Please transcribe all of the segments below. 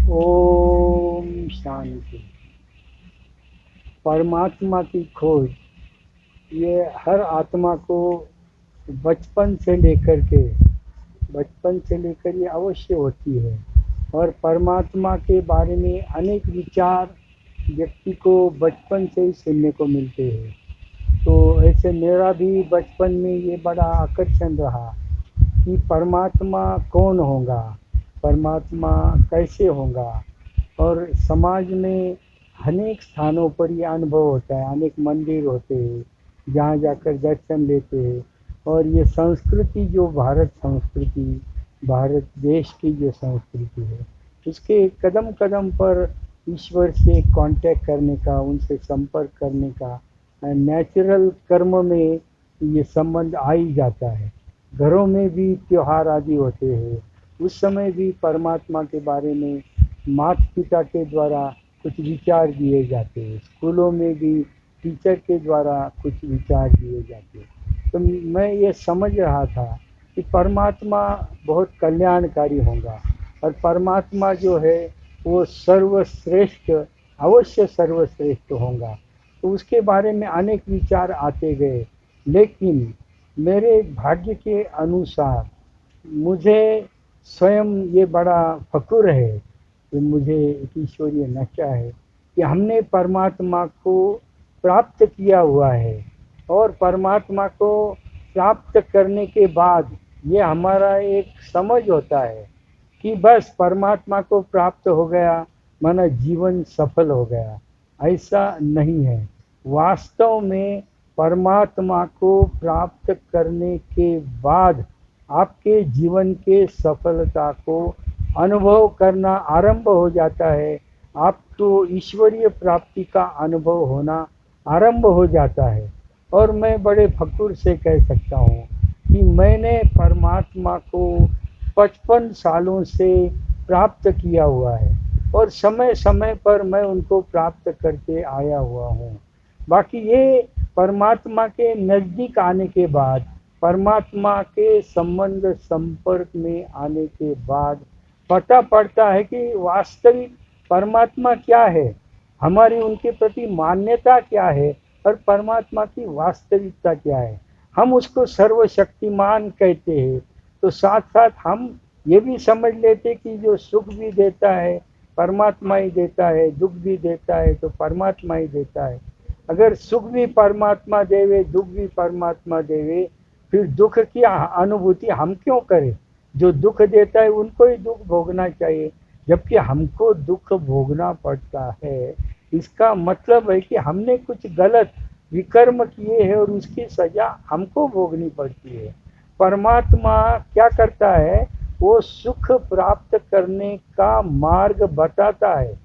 ओम शांति। परमात्मा की खोज ये हर आत्मा को बचपन से लेकर के बचपन से लेकर ये अवश्य होती है। और परमात्मा के बारे में अनेक विचार व्यक्ति को बचपन से ही सुनने को मिलते हैं। तो ऐसे मेरा भी बचपन में ये बड़ा आकर्षण रहा कि परमात्मा कौन होगा, परमात्मा कैसे होगा। और समाज में अनेक स्थानों पर ये अनुभव होता है, अनेक मंदिर होते हैं जहाँ जाकर दर्शन लेते हैं। और ये संस्कृति जो भारत संस्कृति, भारत देश की जो संस्कृति है, उसके कदम कदम पर ईश्वर से कांटेक्ट करने का, उनसे संपर्क करने का नेचुरल कर्म में ये संबंध आ ही जाता है। घरों में भी त्योहार आदि होते हैं, उस समय भी परमात्मा के बारे में माता पिता के द्वारा कुछ विचार दिए जाते हैं, स्कूलों में भी टीचर के द्वारा कुछ विचार दिए जाते हैं। तो मैं ये समझ रहा था कि परमात्मा बहुत कल्याणकारी होगा और परमात्मा जो है वो सर्वश्रेष्ठ, अवश्य सर्वश्रेष्ठ होगा। तो उसके बारे में अनेक विचार आते गए, लेकिन मेरे भाग्य के अनुसार मुझे स्वयं ये बड़ा फ़ख्र है कि मुझे एक ईश्वरीय नशा है कि हमने परमात्मा को प्राप्त किया हुआ है। और परमात्मा को प्राप्त करने के बाद ये हमारा एक समझ होता है कि बस परमात्मा को प्राप्त हो गया माना जीवन सफल हो गया। ऐसा नहीं है। वास्तव में परमात्मा को प्राप्त करने के बाद आपके जीवन के सफलता को अनुभव करना आरंभ हो जाता है। आपको ईश्वरीय प्राप्ति का अनुभव होना आरंभ हो जाता है। और मैं बड़े फ़ख्र से कह सकता हूँ कि मैंने परमात्मा को 55 सालों से प्राप्त किया हुआ है और समय समय पर मैं उनको प्राप्त करते आया हुआ हूँ। बाकी ये परमात्मा के नज़दीक आने के बाद, परमात्मा के संबंध संपर्क में आने के बाद पता पड़ता है कि वास्तविक परमात्मा क्या है, हमारी उनके प्रति मान्यता क्या है और परमात्मा की वास्तविकता क्या है। हम उसको सर्वशक्तिमान कहते हैं, तो साथ साथ हम ये भी समझ लेते कि जो सुख भी देता है परमात्मा ही देता है, दुख भी देता है तो परमात्मा ही देता है। अगर सुख भी परमात्मा देवे, दुख भी परमात्मा देवे, फिर दुख की अनुभूति हम क्यों करें? जो दुख देता है उनको ही दुख भोगना चाहिए, जबकि हमको दुख भोगना पड़ता है। इसका मतलब है कि हमने कुछ गलत विकर्म किए हैं और उसकी सजा हमको भोगनी पड़ती है। परमात्मा क्या करता है, वो सुख प्राप्त करने का मार्ग बताता है,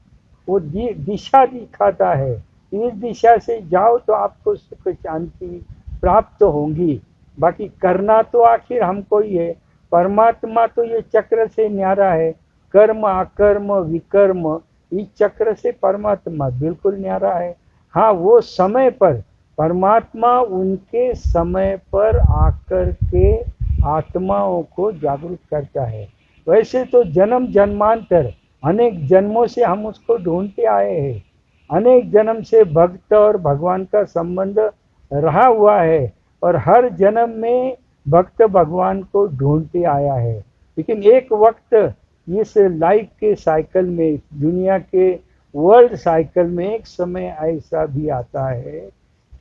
वो दिशा दिखाता है। इस दिशा से जाओ तो आपको सुख शांति प्राप्त होंगी। बाकी करना तो आखिर हमको ही है। परमात्मा तो ये चक्र से न्यारा है, कर्म अकर्म विकर्म, इस चक्र से परमात्मा बिल्कुल न्यारा है। हाँ, वो समय पर परमात्मा उनके समय पर आकर के आत्माओं को जागरूक करता है। वैसे तो जन्म जन्मांतर अनेक जन्मों से हम उसको ढूंढते आए हैं, अनेक जन्म से भक्त और भगवान का संबंध रहा हुआ है और हर जन्म में भक्त भगवान को ढूंढते आया है। लेकिन एक वक्त इस लाइफ के साइकिल में, दुनिया के वर्ल्ड साइकिल में एक समय ऐसा भी आता है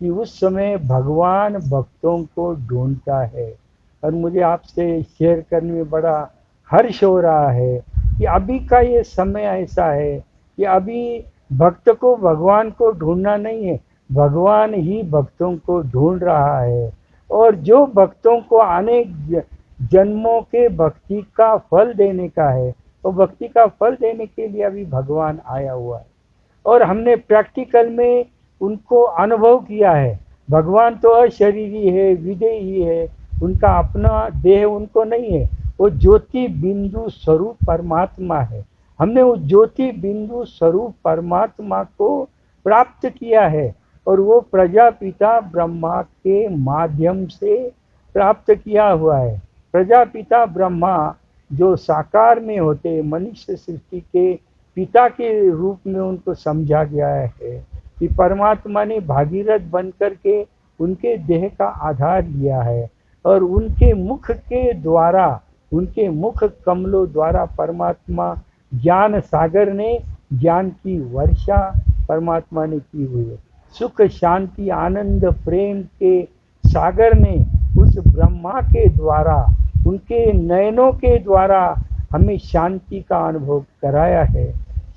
कि उस समय भगवान भक्तों को ढूंढता है। और मुझे आपसे शेयर करने में बड़ा हर्ष हो रहा है कि अभी का ये समय ऐसा है कि अभी भक्त को भगवान को ढूंढना नहीं है, भगवान ही भक्तों को ढूंढ रहा है। और जो भक्तों को अनेक जन्मों के भक्ति का फल देने का है, तो भक्ति का फल देने के लिए अभी भगवान आया हुआ है और हमने प्रैक्टिकल में उनको अनुभव किया है। भगवान तो अशरीरी है, विदेही है, उनका अपना देह उनको नहीं है, वो ज्योति बिंदु स्वरूप परमात्मा है। हमने उस ज्योति बिंदु स्वरूप परमात्मा को प्राप्त किया है और वो प्रजापिता ब्रह्मा के माध्यम से प्राप्त किया हुआ है। प्रजापिता ब्रह्मा जो साकार में होते, मनुष्य सृष्टि के पिता के रूप में उनको समझा गया है कि परमात्मा ने भागीरथ बन करके उनके देह का आधार लिया है और उनके मुख के द्वारा, उनके मुख कमलों द्वारा परमात्मा ज्ञान सागर ने ज्ञान की वर्षा परमात्मा ने की हुई है। सुख शांति आनंद प्रेम के सागर ने उस ब्रह्मा के द्वारा, उनके नयनों के द्वारा हमें शांति का अनुभव कराया है।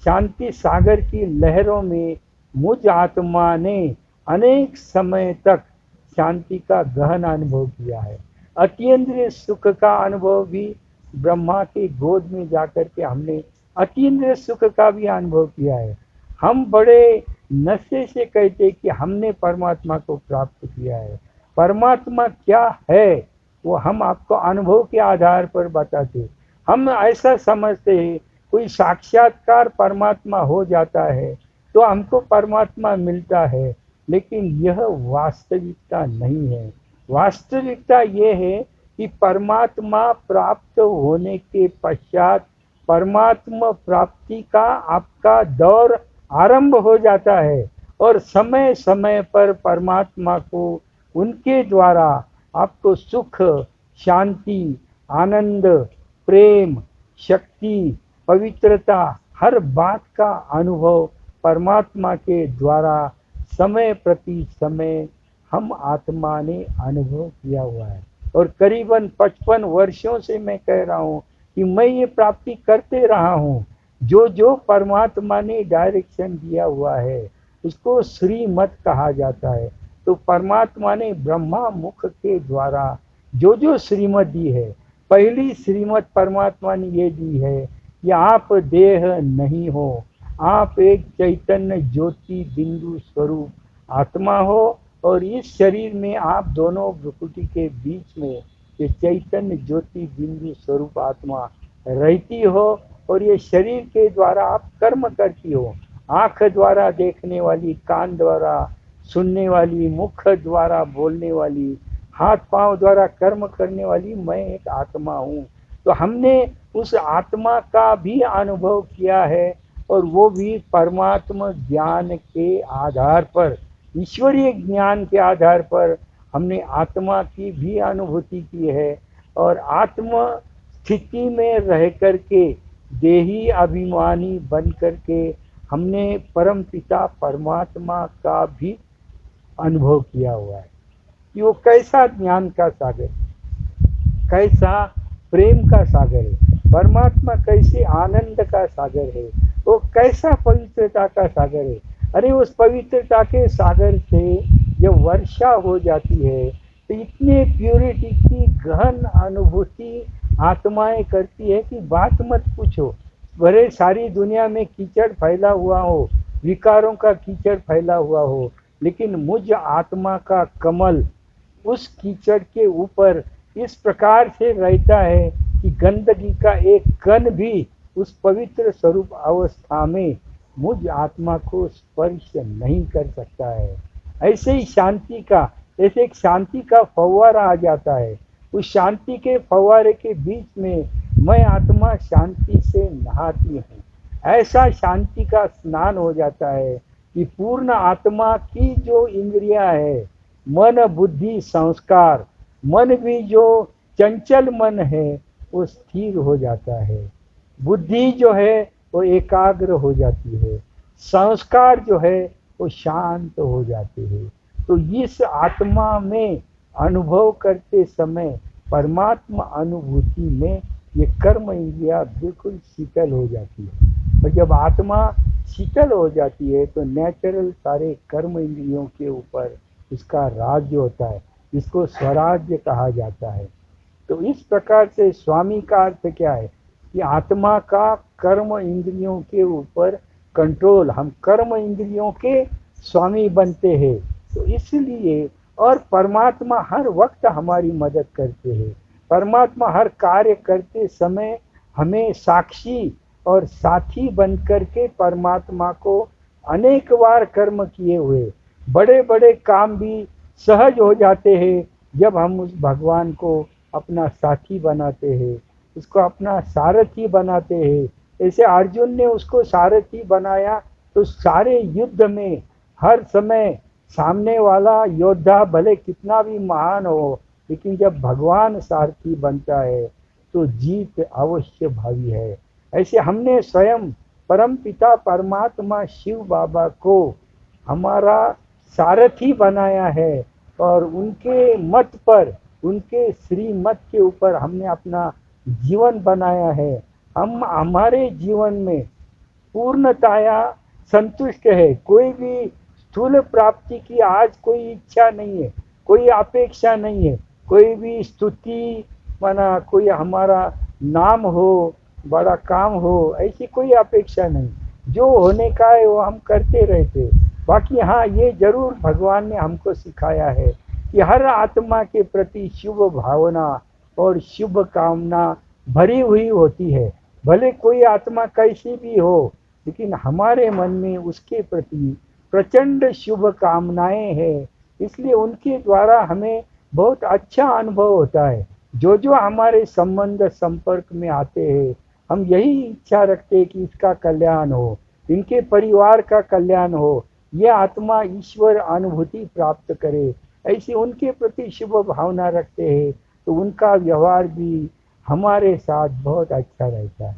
शांति सागर की लहरों में मुझ आत्मा ने अनेक समय तक शांति का गहन अनुभव किया है। अतीन्द्रिय सुख का अनुभव भी ब्रह्मा के गोद में जाकर के हमने अतीन्द्रिय सुख का भी अनुभव किया है। हम बड़े नशे से कहते कि हमने परमात्मा को प्राप्त किया है। परमात्मा क्या है वो हम आपको अनुभव के आधार पर बताते। हम ऐसा समझते हैं कोई साक्षात्कार परमात्मा हो जाता है तो हमको परमात्मा मिलता है, लेकिन यह वास्तविकता नहीं है। वास्तविकता ये है कि परमात्मा प्राप्त होने के पश्चात परमात्मा प्राप्ति का आपका दौर आरंभ हो जाता है और समय समय पर परमात्मा को उनके द्वारा आपको सुख शांति आनंद प्रेम शक्ति पवित्रता हर बात का अनुभव परमात्मा के द्वारा समय प्रति समय हम आत्मा ने अनुभव किया हुआ है। और करीबन 55 वर्षों से मैं कह रहा हूँ कि मैं ये प्राप्ति करते रहा हूँ। जो जो परमात्मा ने डायरेक्शन दिया हुआ है उसको श्रीमत कहा जाता है। तो परमात्मा ने ब्रह्मा मुख के द्वारा जो जो श्रीमत दी है, पहली श्रीमत परमात्मा ने ये दी है कि आप देह नहीं हो, आप एक चैतन्य ज्योति बिंदु स्वरूप आत्मा हो और इस शरीर में आप दोनों भ्रुकुटी के बीच में ये चैतन्य ज्योति बिंदु स्वरूप आत्मा रहती हो और ये शरीर के द्वारा आप कर्म करती हो। आँख द्वारा देखने वाली, कान द्वारा सुनने वाली, मुख द्वारा बोलने वाली, हाथ पांव द्वारा कर्म करने वाली मैं एक आत्मा हूँ। तो हमने उस आत्मा का भी अनुभव किया है और वो भी परमात्मा ज्ञान के आधार पर, ईश्वरीय ज्ञान के आधार पर हमने आत्मा की भी अनुभूति की है। और आत्म स्थिति में रह करके देही अभिमानी बन करके हमने परम पिता परमात्मा का भी अनुभव किया हुआ है कि वो कैसा ज्ञान का सागर, कैसा प्रेम का सागर है, परमात्मा कैसे आनंद का सागर है, वो कैसा पवित्रता का सागर है। अरे उस पवित्रता के सागर से जब वर्षा हो जाती है तो इतने प्योरिटी की गहन अनुभूति आत्माएं करती है कि बात मत पूछो। भले सारी दुनिया में कीचड़ फैला हुआ हो, विकारों का कीचड़ फैला हुआ हो, लेकिन मुझ आत्मा का कमल उस कीचड़ के ऊपर इस प्रकार से रहता है कि गंदगी का एक कण भी उस पवित्र स्वरूप अवस्था में मुझ आत्मा को स्पर्श नहीं कर सकता है। ऐसे ही शांति का, ऐसे एक शांति का फव्वारा आ जाता है, उस शांति के फव्वारे के बीच में मैं आत्मा शांति से नहाती हूँ। ऐसा शांति का स्नान हो जाता है कि पूर्ण आत्मा की जो इंद्रियां है, मन बुद्धि संस्कार, मन भी जो चंचल मन है वो स्थिर हो जाता है, बुद्धि जो है वो एकाग्र हो जाती है, संस्कार जो है वो शांत हो जाते हैं। तो इस आत्मा में अनुभव करते समय परमात्मा अनुभूति में ये कर्म इंद्रिया बिल्कुल शीतल हो जाती है। और जब आत्मा शीतल हो जाती है तो नेचुरल सारे कर्म इंद्रियों के ऊपर इसका राज्य होता है, इसको स्वराज्य कहा जाता है। तो इस प्रकार से स्वामी का अर्थ क्या है कि आत्मा का कर्म इंद्रियों के ऊपर कंट्रोल, हम कर्म इंद्रियों के स्वामी बनते हैं। तो इसलिए और परमात्मा हर वक्त हमारी मदद करते हैं। परमात्मा हर कार्य करते समय हमें साक्षी और साथी बन करके परमात्मा को अनेक बार कर्म किए हुए बड़े बड़े काम भी सहज हो जाते हैं जब हम उस भगवान को अपना साथी बनाते हैं, उसको अपना सारथी बनाते हैं, ऐसे अर्जुन ने उसको सारथी बनाया, तो सारे युद्ध में हर समय सामने वाला योद्धा भले कितना भी महान हो, लेकिन जब भगवान सारथी बनता है तो जीत अवश्य भावी है। ऐसे हमने स्वयं परम पिता परमात्मा शिव बाबा को हमारा सारथी बनाया है, और उनके मत पर, उनके श्रीमत के ऊपर हमने अपना जीवन बनाया है। हम हमारे जीवन में पूर्णताया संतुष्ट है। कोई भी स्थूल प्राप्ति की आज कोई इच्छा नहीं है, कोई अपेक्षा नहीं है। कोई भी स्तुति माना कोई हमारा नाम हो, बड़ा काम हो, ऐसी कोई अपेक्षा नहीं। जो होने का है वो हम करते रहते। बाकी हाँ, ये जरूर भगवान ने हमको सिखाया है कि हर आत्मा के प्रति शुभ भावना और शुभ कामना भरी हुई होती है। भले कोई आत्मा कैसी भी हो, लेकिन हमारे मन में उसके प्रति प्रचंड शुभ कामनाएं हैं। इसलिए उनके द्वारा हमें बहुत अच्छा अनुभव होता है। जो जो हमारे संबंध संपर्क में आते हैं, हम यही इच्छा रखते हैं कि इसका कल्याण हो, इनके परिवार का कल्याण हो, ये आत्मा ईश्वर अनुभूति प्राप्त करे, ऐसी उनके प्रति शुभ भावना रखते हैं। तो उनका व्यवहार भी हमारे साथ बहुत अच्छा रहता है।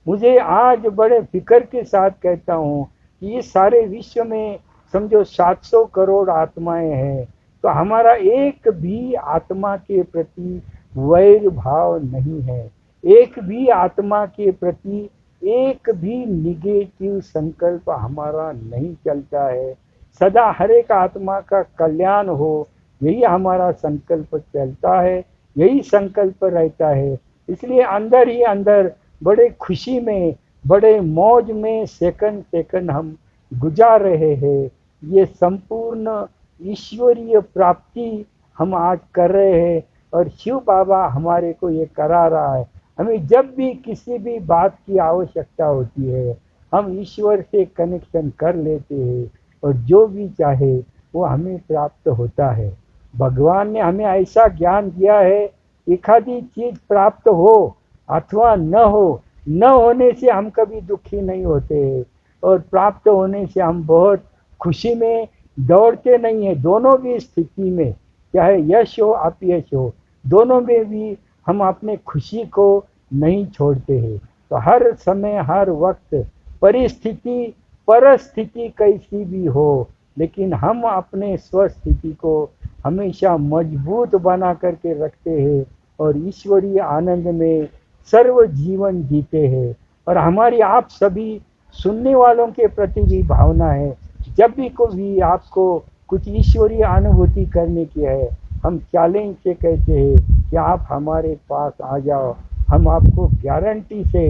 मुझे आज बड़े फिक्र के साथ कहता हूँ कि इस सारे विश्व में समझो 700 करोड़ आत्माएं हैं, तो हमारा एक भी आत्मा के प्रति वैर भाव नहीं है। एक भी आत्मा के प्रति एक भी निगेटिव संकल्प हमारा नहीं चलता है। सदा हर एक आत्मा का कल्याण हो, यही हमारा संकल्प चलता है, यही संकल्प रहता है। इसलिए अंदर ही अंदर बड़े खुशी में, बड़े मौज में सेकंड सेकंड हम गुजार रहे हैं। ये संपूर्ण ईश्वरीय प्राप्ति हम आज कर रहे हैं, और शिव बाबा हमारे को ये करा रहा है। हमें जब भी किसी भी बात की आवश्यकता होती है, हम ईश्वर से कनेक्शन कर लेते हैं, और जो भी चाहे वो हमें प्राप्त होता है। भगवान ने हमें ऐसा ज्ञान दिया है, एखादी चीज प्राप्त हो अथवा न हो, न होने से हम कभी दुखी नहीं होते हैं, और प्राप्त होने से हम बहुत खुशी में दौड़ते नहीं हैं। दोनों भी स्थिति में, चाहे यश हो अपयश हो, दोनों में भी हम अपने खुशी को नहीं छोड़ते हैं। तो हर समय हर वक्त परिस्थिति परिस्थिति कैसी भी हो, लेकिन हम अपने स्वस्थिति को हमेशा मजबूत बना करके रखते हैं, और ईश्वरीय आनंद में सर्व जीवन जीते हैं। और हमारी आप सभी सुनने वालों के प्रति भी भावना है, जब भी कोई आपको कुछ ईश्वरीय अनुभूति करने की है, हम चैलेंज से कहते हैं कि आप हमारे पास आ जाओ। हम आपको गारंटी से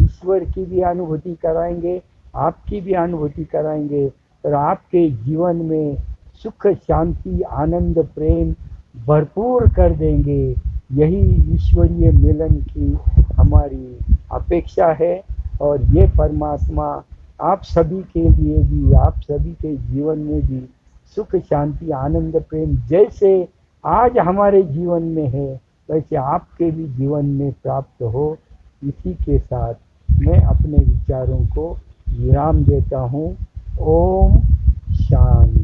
ईश्वर की भी अनुभूति कराएंगे, आपकी भी अनुभूति कराएंगे, और आपके जीवन में सुख शांति आनंद प्रेम भरपूर कर देंगे। यही ईश्वरीय मिलन की हमारी अपेक्षा है। और ये परमात्मा आप सभी के लिए भी, आप सभी के जीवन में भी सुख शांति आनंद प्रेम जैसे आज हमारे जीवन में है, वैसे आपके भी जीवन में प्राप्त हो। इसी के साथ मैं अपने विचारों को विराम देता हूँ। ओम शांति।